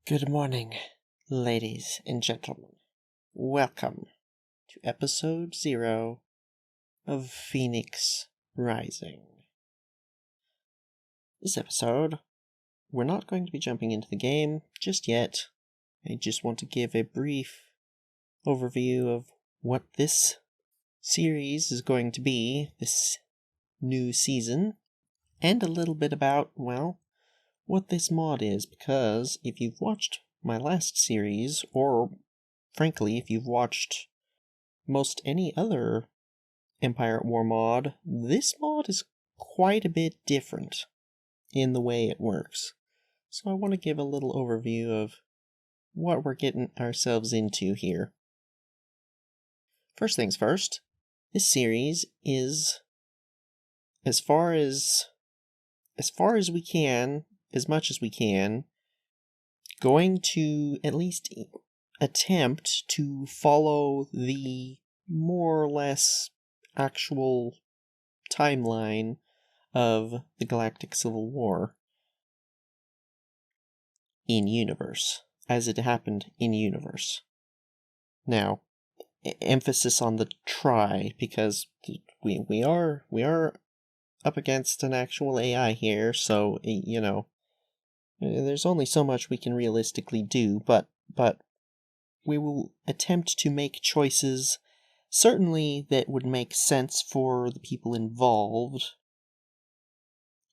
Good morning, ladies and gentlemen. Welcome to episode 0 of Phoenix Rising. This episode, we're not going to be jumping into the game just yet. I just want to give a brief overview of what this series is going to be, this new season, and a little bit about, well, what this mod is, because if you've watched my last series, or frankly, if you've watched most any other Empire at War mod, this mod is quite a bit different in the way it works. So I want to give a little overview of what we're getting ourselves into here. First things first, this series is, as much as we can, going to at least attempt to follow the more or less actual timeline of the Galactic Civil War in universe, as it happened in universe. Now, emphasis on the try, because we are up against an actual AI here, so there's only so much we can realistically do, but we will attempt to make choices, certainly that would make sense for the people involved.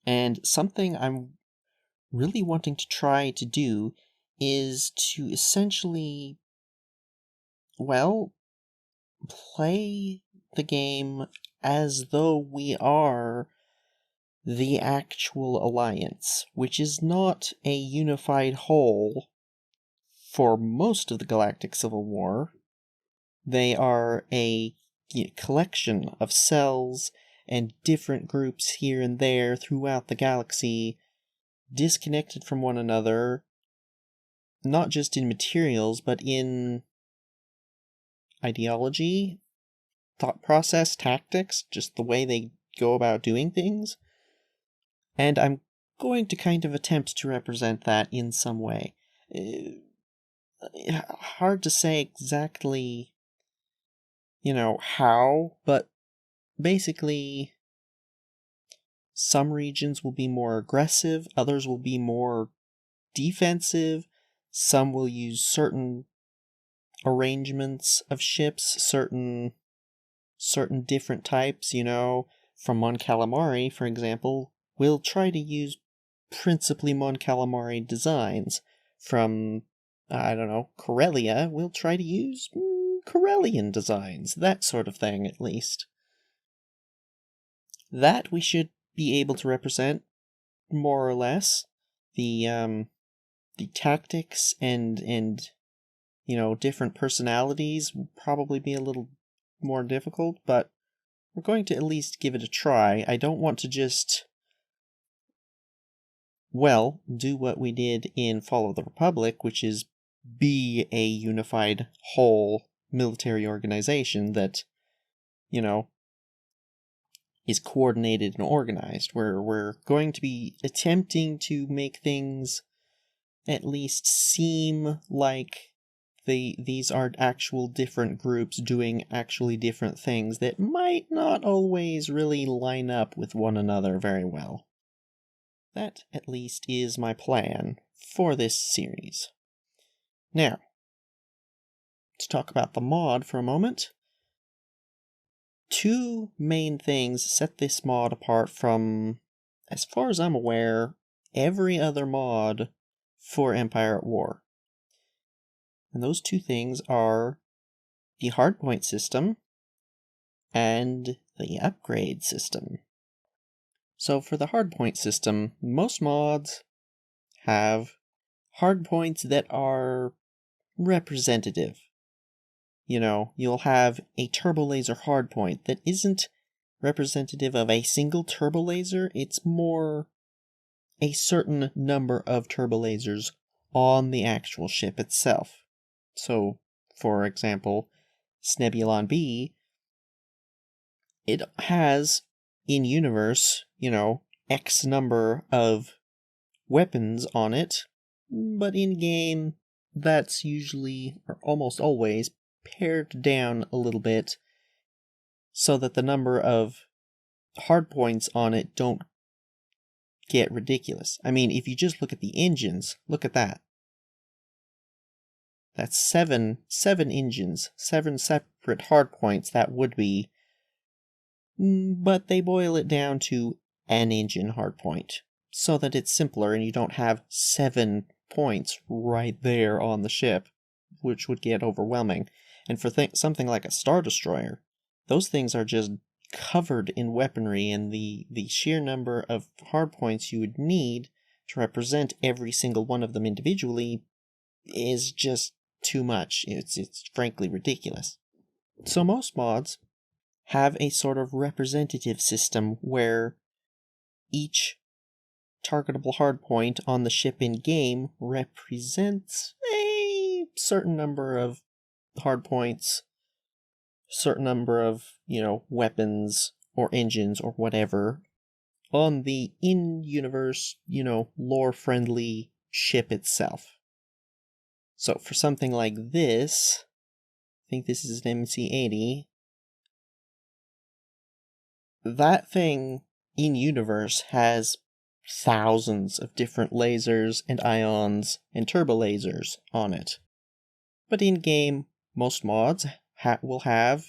And something I'm really wanting to try to do is to essentially, well, play the game as though we are the actual Alliance, which is not a unified whole for most of the Galactic Civil War. They are a collection of cells and different groups here and there throughout the galaxy, disconnected from one another, not just in materials, but in ideology, thought process, tactics, just the way they go about doing things. And I'm going to kind of attempt to represent that in some way. Hard to say exactly, how, but basically some regions will be more aggressive, others will be more defensive, some will use certain arrangements of ships, certain different types, from Mon Calamari, for example, will try to use principally Mon Calamari designs. From, Corellia, we'll try to use Corellian designs, that sort of thing, at least. That we should be able to represent, more or less. The tactics and different personalities will probably be a little more difficult, but we're going to at least give it a try. I don't want to just, do what we did in Fall of the Republic, which is be a unified whole military organization that, is coordinated and organized. We're going to be attempting to make things at least seem like these are actual different groups doing actually different things that might not always really line up with one another very well. That, at least, is my plan for this series. Now, let's talk about the mod for a moment. Two main things set this mod apart from, as far as I'm aware, every other mod for Empire at War. And those two things are the Hardpoint system and the upgrade system. So for the Hardpoint system, most mods have hardpoints that are representative. You'll have a turbo laser hardpoint that isn't representative of a single turbo laser, it's more a certain number of turbo lasers on the actual ship itself. So, for example, Snebulon B, it has, in universe, X number of weapons on it, but in-game, that's usually, or almost always, pared down a little bit so that the number of hardpoints on it don't get ridiculous. I mean, if you just look at the engines, look at that. That's seven engines, 7 separate hardpoints that would be, but they boil it down to an engine hardpoint, so that it's simpler and you don't have 7 points right there on the ship, which would get overwhelming. And for something like a Star Destroyer, those things are just covered in weaponry, and the sheer number of hardpoints you would need to represent every single one of them individually is just too much. It's frankly ridiculous. So most mods have a sort of representative system where each targetable hardpoint on the ship in game represents a certain number of hardpoints, certain number of, weapons or engines or whatever on the in-universe, lore-friendly ship itself. So for something like this, I think this is an MC-80, that thing in-universe has thousands of different lasers and ions and turbo lasers on it. But in-game, most mods will have,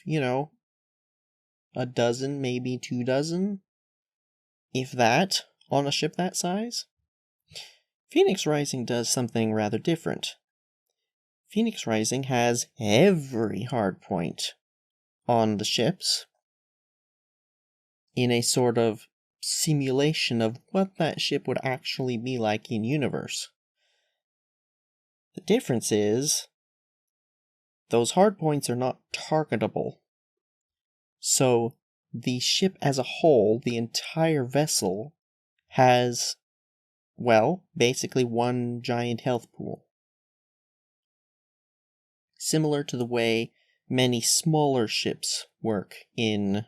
a dozen, maybe 2 dozen, if that, on a ship that size. Phoenix Rising does something rather different. Phoenix Rising has every hardpoint on the ships in a sort of simulation of what that ship would actually be like in universe. The difference is, those hardpoints are not targetable. So, the ship as a whole, the entire vessel, has, basically one giant health pool. Similar to the way many smaller ships work in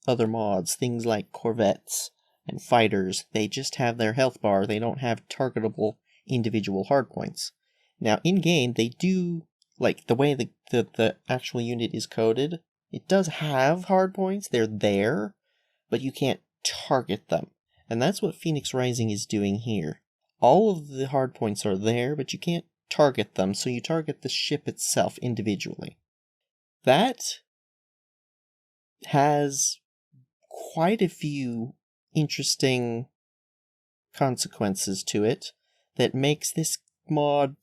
other mods, things like corvettes and fighters, they just have their health bar, they don't have targetable individual hardpoints. Now, in-game, they do, like, the way the actual unit is coded, it does have hardpoints, they're there, but you can't target them. And that's what Phoenix Rising is doing here. All of the hardpoints are there, but you can't target them, so you target the ship itself individually. That has quite a few interesting consequences to it that makes this mod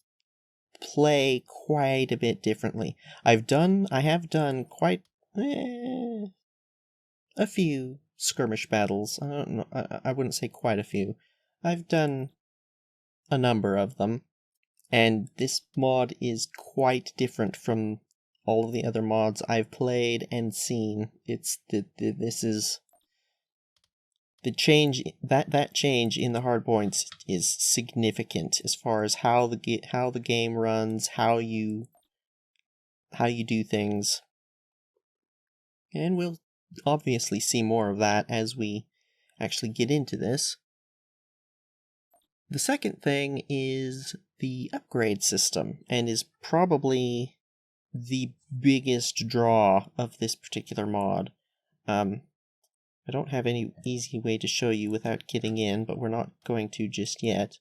play quite a bit differently. I have done quite a few skirmish battles. I don't know, I wouldn't say quite a few. I've done a number of them, and this mod is quite different from all of the other mods I've played and seen. This is the change, that change in the hardpoints is significant as far as how the game runs, how you do things. And we'll obviously see more of that as we actually get into this. The second thing is the upgrade system, and is probably the biggest draw of this particular mod. I don't have any easy way to show you without getting in, but we're not going to just yet.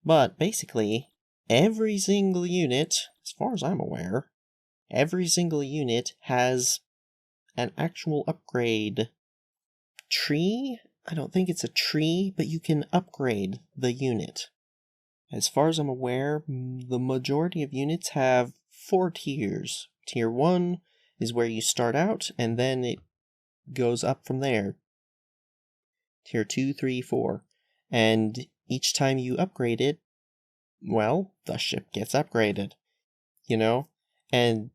But basically, every single unit, as far as I'm aware, every single unit has an actual upgrade tree. I don't think it's a tree, but you can upgrade the unit. As far as I'm aware, the majority of units have 4 tiers. Tier 1 is where you start out, and then it goes up from there. Tier 2, 3, 4. And each time you upgrade it, the ship gets upgraded. And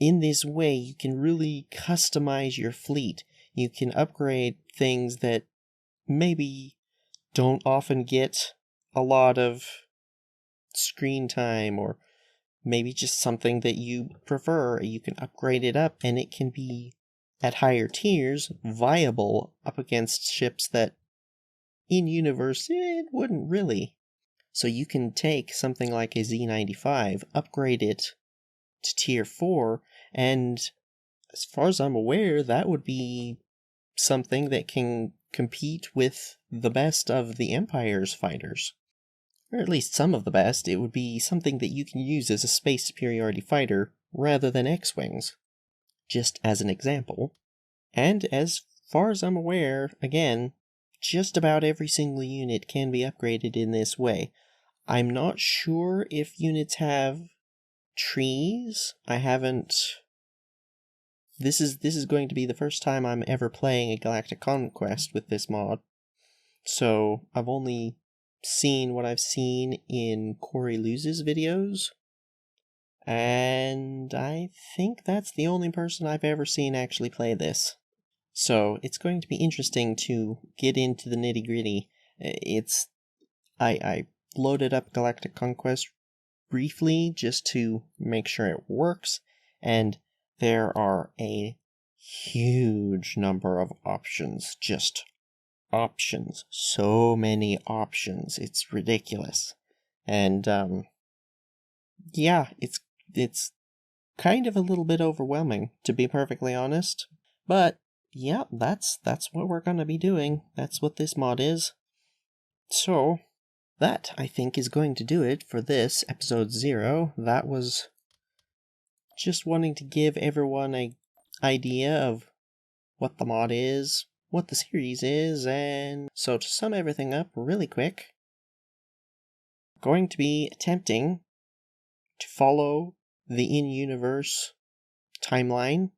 in this way, you can really customize your fleet. You can upgrade things that maybe don't often get a lot of screen time, or maybe just something that you prefer. You can upgrade it up, and it can be, at higher tiers, viable up against ships that in universe it wouldn't really. So you can take something like a Z95, upgrade it to tier 4, and as far as I'm aware, that would be something that can compete with the best of the Empire's fighters. Or at least some of the best. It would be something that you can use as a space superiority fighter rather than X-Wings. Just as an example. And as far as I'm aware, again, just about every single unit can be upgraded in this way. I'm not sure if units have trees. I haven't... This is going to be the first time I'm ever playing a Galactic Conquest with this mod. So I've only seen what I've seen in Corey Luz's videos. And I think that's the only person I've ever seen actually play this. So it's going to be interesting to get into the nitty-gritty. I loaded up Galactic Conquest briefly just to make sure it works, and there are a huge number of options. Just options. So many options. It's ridiculous. And, yeah, it's kind of a little bit overwhelming, to be perfectly honest. But, yeah, that's what we're gonna be doing. That's what this mod is. So, that, I think, is going to do it for this episode 0. That was just wanting to give everyone an idea of what the mod is, what the series is, and so to sum everything up really quick, I'm going to be attempting to follow the in-universe timeline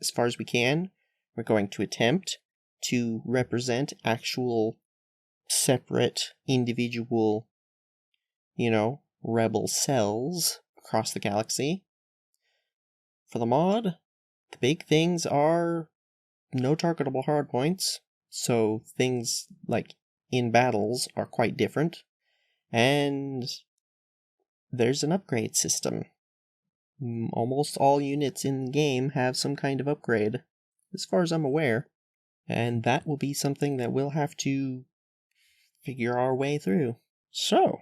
as far as we can. We're going to attempt to represent actual separate individual, rebel cells across the galaxy. For the mod, the big things are no targetable hardpoints, so things like in battles are quite different, and there's an upgrade system. Almost all units in the game have some kind of upgrade, as far as I'm aware, and that will be something that we'll have to figure our way through. So,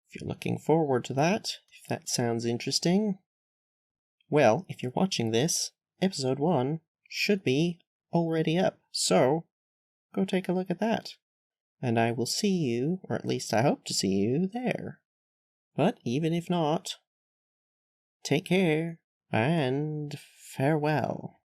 if you're looking forward to that, if that sounds interesting, well, if you're watching this, episode 1 should be already up, so go take a look at that. And I will see you, or at least I hope to see you, there. But even if not, take care, and farewell.